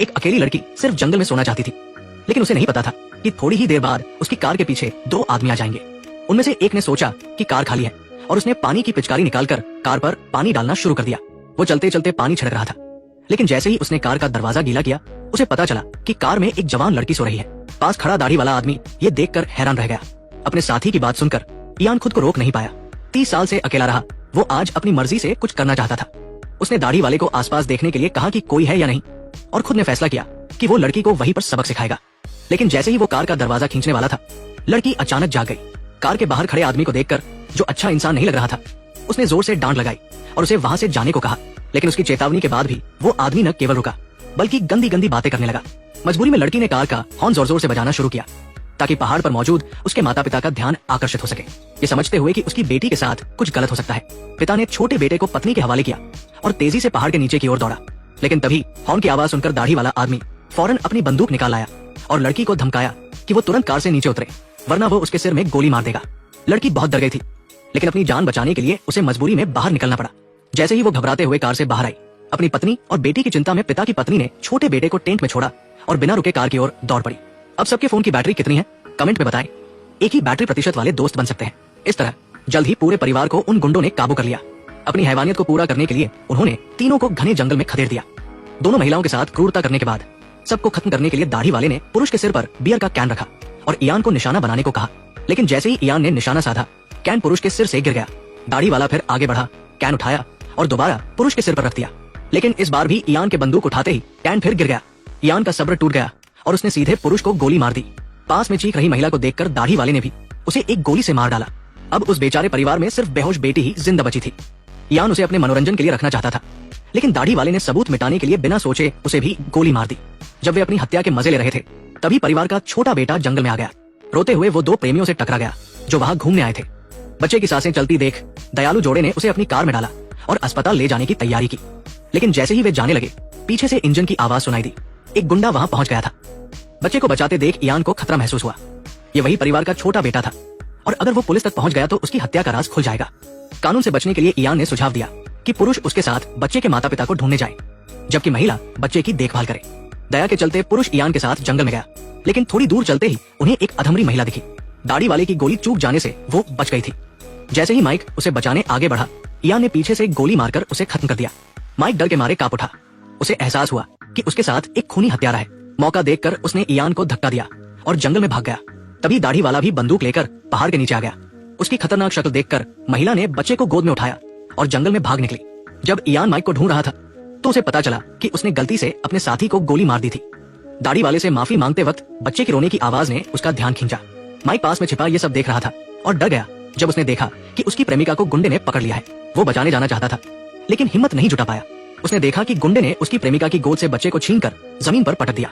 एक अकेली लड़की सिर्फ जंगल में सोना चाहती थी, लेकिन उसे नहीं पता था कि थोड़ी ही देर बाद उसकी कार के पीछे दो आदमी आ जाएंगे। उनमें से एक ने सोचा कि कार खाली है और उसने पानी की पिचकारी निकालकर कार पर पानी डालना शुरू कर दिया। वो चलते चलते पानी छिड़क रहा था, लेकिन जैसे ही उसने कार का दरवाजा गीला किया, उसे पता चला कि कार में एक जवान लड़की सो रही है। पास खड़ा दाढ़ी वाला आदमी ये देखकर हैरान रह गया। अपने साथी की बात सुनकर इयान खुद को रोक नहीं पाया। 30 साल से अकेला रहा, वो आज अपनी मर्जी से कुछ करना चाहता था। उसने दाढ़ी वाले को आसपास देखने के लिए कहा कि कोई है या नहीं, और खुद ने फैसला किया कि वो लड़की को वहीं पर सबक सिखाएगा। लेकिन जैसे ही वो कार का दरवाजा खींचने वाला था, लड़की अचानक जाग गई। कार के बाहर खड़े आदमी को देखकर, जो अच्छा इंसान नहीं लग रहा था, उसने जोर से डांट लगाई और उसे वहां से जाने को कहा। लेकिन उसकी चेतावनी के बाद भी वो आदमी न केवल रुका, बल्कि गंदी गंदी बातें करने लगा। मजबूरी में लड़की ने कार का हॉर्न जोर जोर से बजाना शुरू किया, ताकि पहाड़ पर मौजूद उसके माता पिता का ध्यान आकर्षित हो सके। ये समझते हुए कि उसकी बेटी के साथ कुछ गलत हो सकता है, पिता ने छोटे बेटे को पत्नी के हवाले किया और तेजी से पहाड़ के नीचे की ओर दौड़ा। लेकिन तभी हॉर्न की आवाज सुनकर दाढ़ी वाला आदमी फौरन अपनी बंदूक निकाल आया और लड़की को धमकाया कि वो तुरंत कार से नीचे उतरे, वरना वो उसके सिर में गोली मार देगा। लड़की बहुत डर गई थी, लेकिन अपनी जान बचाने के लिए उसे मजबूरी में बाहर निकलना पड़ा। जैसे ही वो घबराते हुए कार से बाहर आई, अपनी पत्नी और बेटी की चिंता में पिता की पत्नी ने छोटे बेटे को टेंट में छोड़ा और बिना रुके कार की ओर दौड़ पड़ी। अब सबके फोन की बैटरी कितनी है, कमेंट में बताएं। एक ही बैटरी प्रतिशत वाले दोस्त बन सकते हैं। इस तरह जल्द ही पूरे परिवार को उन गुंडों ने काबू कर लिया। अपनी हैवानियत को पूरा करने के लिए उन्होंने तीनों को घने जंगल में खदेड़ दिया। दोनों महिलाओं के साथ क्रूरता करने के बाद सबको खत्म करने के लिए दाढ़ी वाले ने पुरुष के सिर पर बियर का कैन रखा और इयान को निशाना बनाने को कहा। लेकिन जैसे ही इयान ने निशाना साधा, कैन पुरुष के सिर से गिर गया। दाढ़ी वाला फिर आगे बढ़ा, कैन उठाया और दोबारा पुरुष के सिर पर रख दिया। लेकिन इस बार भी इयान के बंदूक उठाते ही कैन फिर गिर गया। इयान का सब्र टूट गया और उसने सीधे पुरुष को गोली मार दी। पास में चीख रही महिला को देखकर दाढ़ी वाले ने भी उसे एक गोली से मार डाला। अब उस बेचारे परिवार में सिर्फ बेहोश बेटी ही जिंदा बची थी। इयान उसे अपने मनोरंजन के लिए रखना चाहता था, लेकिन दाढ़ी वाले ने सबूत मिटाने के लिए बिना सोचे उसे भी गोली मार दी। जब वे अपनी हत्या के मजे ले रहे थे, तभी परिवार का छोटा बेटा जंगल में आ गया। रोते हुए वो दो प्रेमियों से टकरा गया जो वहां घूमने आए थे। बच्चे की सांसें चलती देख दयालु जोड़े ने उसे अपनी कार में डाला और अस्पताल ले जाने की तैयारी की। लेकिन जैसे ही वे जाने लगे, पीछे से इंजन की आवाज सुनाई दी। एक गुंडा वहां पहुंच गया था। बच्चे को बचाते देख इयान को खतरा महसूस हुआ। ये वही परिवार का छोटा बेटा था और अगर वो पुलिस तक पहुंच गया तो उसकी हत्या का राज खुल जाएगा। कानून से बचने के लिए इयान ने सुझाव दिया कि पुरुष उसके साथ बच्चे के माता पिता को ढूंढने जाए, जबकि महिला बच्चे की देखभाल करे। दया के चलते पुरुष इयान के साथ जंगल में गया, लेकिन थोड़ी दूर चलते ही उन्हें एक अधमरी महिला दिखी। दाढ़ी वाले की गोली चूक जाने से वो बच गई थी। जैसे ही माइक उसे बचाने आगे बढ़ा, इयान ने पीछे से गोली मारकर उसे खत्म कर दिया। माइक डर के मारे कांप उठा। उसे एहसास हुआ कि उसके साथ एक खूनी हत्यारा है। मौका देखकर उसने इयान को धक्का दिया और जंगल में भाग गया। तभी दाढ़ी वाला भी बंदूक लेकर पहाड़ के नीचे आ गया। उसकी खतरनाक शक्ल देखकर महिला ने बच्चे को गोद में उठाया और जंगल में भाग निकली। जब इयान माइक को ढूंढ रहा था, तो उसे पता चला कि उसने गलती से अपने साथी को गोली मार दी थी। दाढ़ी वाले से माफी मांगते वक्त बच्चे की रोने की आवाज ने उसका ध्यान खींचा। माइक पास में छिपा ये सब देख रहा था और डर गया जब उसने देखा कि उसकी प्रेमिका को गुंडे ने पकड़ लिया है। वो बचाने जाना चाहता था, लेकिन हिम्मत नहीं जुटा पाया। उसने देखा कि गुंडे ने उसकी प्रेमिका की गोद से बच्चे को छीनकर जमीन पर पटक दिया।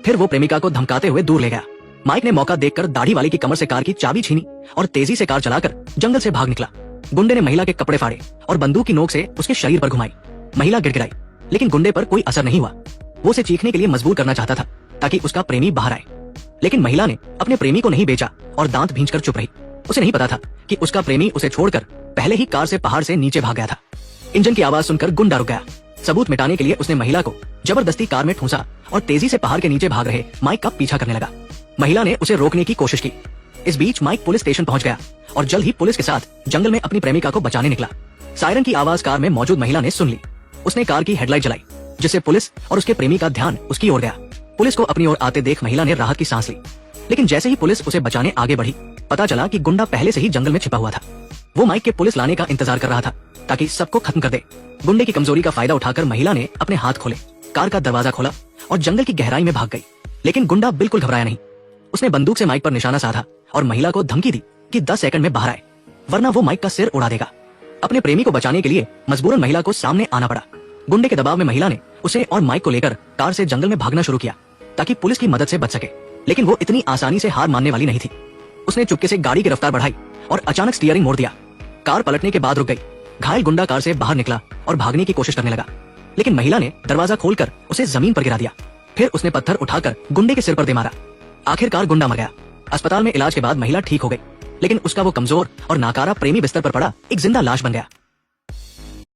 फिर वो प्रेमिका को धमकाते हुए दूर ले गया। माइक ने मौका देखकर दाढ़ी वाले की कमर से कार की चाबी छीनी और तेजी से कार चलाकर जंगल से भाग निकला। गुंडे ने महिला के कपड़े फाड़े और बंदूक की नोक से उसके शरीर पर घुमाई। महिला गिड़गिड़ाई, लेकिन गुंडे पर कोई असर नहीं हुआ। वो उसे चीखने के लिए मजबूर करना चाहता था ताकि उसका प्रेमी बाहर आए, लेकिन महिला ने अपने प्रेमी को नहीं बेचा और दांत भींचकर चुप रही। उसे नहीं पता था कि उसका प्रेमी उसे छोड़कर पहले ही कार से पहाड़ से नीचे भाग गया था। इंजन की आवाज सुनकर गुंडा रुक गया। सबूत मिटाने के लिए उसने महिला को जबरदस्ती कार में ठूंसा और तेजी से पहाड़ के नीचे भाग रहे माइक का पीछा करने लगा। महिला ने उसे रोकने की कोशिश की। इस बीच माइक पुलिस स्टेशन पहुंच गया और जल्द ही पुलिस के साथ जंगल में अपनी प्रेमिका को बचाने निकला। सायरन की आवाज कार में मौजूद महिला ने सुन ली। उसने कार की हेडलाइट जलाई, जिससे पुलिस और उसके प्रेमी का ध्यान उसकी ओर गया। पुलिस को अपनी ओर आते देख महिला ने राहत की सांस ली, लेकिन जैसे ही पुलिस उसे बचाने आगे बढ़ी, पता चला कि गुंडा पहले से ही जंगल में छिपा हुआ था। वो माइक के पुलिस लाने का इंतजार कर रहा था ताकि सबको खत्म कर दे। गुंडे की कमजोरी का फायदा उठाकर महिला ने अपने हाथ खोले, कार का दरवाजा खोला और जंगल की गहराई में भाग गई। लेकिन गुंडा बिल्कुल घबराया नहीं। उसने बंदूक से माइक पर निशाना साधा और महिला को धमकी दी कि 10 सेकंड में बाहर आए, वरना वो माइक का सिर उड़ा देगा। अपने प्रेमी को बचाने के लिए मजबूरन महिला को सामने आना पड़ा। गुंडे के दबाव में महिला ने उसे और माइक को लेकर कार से जंगल में भागना शुरू किया ताकि पुलिस की मदद से बच सके। लेकिन वो इतनी आसानी से हार मानने वाली नहीं थी। उसने चुपके से गाड़ी की रफ्तार बढ़ाई और अचानक स्टीयरिंग मोड़ दिया। कार पलटने के बाद रुक गई। घायल गुंडा कार से बाहर निकला और भागने की कोशिश करने लगा, लेकिन महिला ने दरवाजा खोलकर उसे जमीन पर गिरा दिया। फिर उसने पत्थर उठाकर गुंडे के सिर पर दे मारा। आखिरकार गुंडा मर गया। अस्पताल में इलाज के बाद महिला ठीक हो गई, लेकिन उसका वो कमजोर और नाकारा प्रेमी बिस्तर पर पड़ा एक जिंदा लाश बन गया।